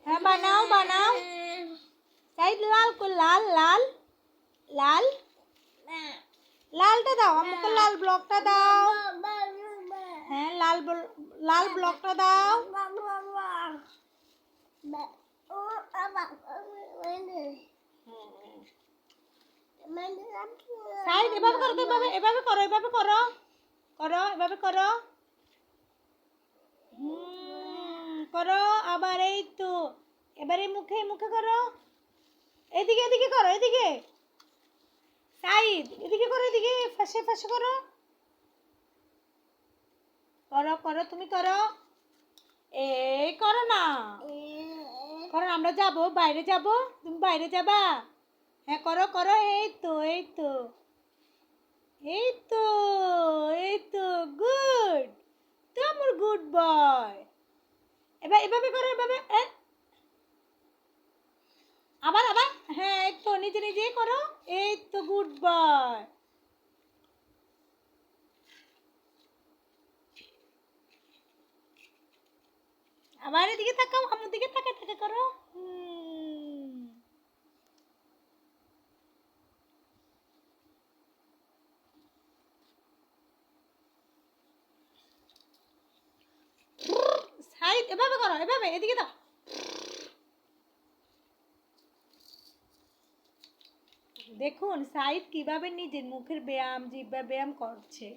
হ্যাঁ বানাও বানাও। সাইদ লাল কো লাল লাল লাল লালটা দাও, আমাকে লাল ব্লকটা দাও। হ্যাঁ লাল ব্লকটা দাও। সাইদ এভাবে করো তো, এভাবে করো, এভাবে করো, করো এভাবে করো। করো আবার, এই তো এবারে মুখে মুখে করো। এদিকে এদিকে করো, এদিকে সাইদ এদিকে করো, এদিকে ফাঁসে ফাঁসে করো, করো করো তুমি করো। এই করো না, করো না, আমরা যাবো বাইরে যাব, তুমি বাইরে যাবা। হ্যাঁ করো করো, এই তো এই তো এই তো এই তো গুড, তো আমার গুড বয়। এবার এভাবে করো, এভাবে আবার আবার, হ্যাঁ এই তো নিজে নিজেই করো, এই তো গুড বয়। আবার এদিকে তাকাও, আমার দিকে তাকা তাকা করো। সাইড এভাবে করো, এভাবে এদিকে দাও। দেখুন সাইদ কিভাবে নিজের মুখের ব্যায়াম, জিহ্বা ব্যায়াম করছে।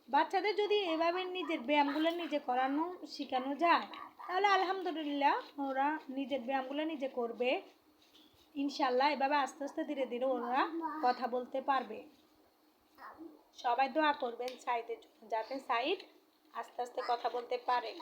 বাচ্চাদের যদি এভাবে নিজের ব্যায়ামগুলো নিজে করানো শেখানো যায়, তাহলে আলহামদুলিল্লাহ ওরা নিজের ব্যায়ামগুলো নিজে করবে ইনশাল্লাহ। এভাবে আস্তে আস্তে ধীরে ধীরে ওরা কথা বলতে পারবে। সবাই দোয়া করবেন সাইদের জন্য, যাতে সাইদ আস্তে আস্তে কথা বলতে পারে।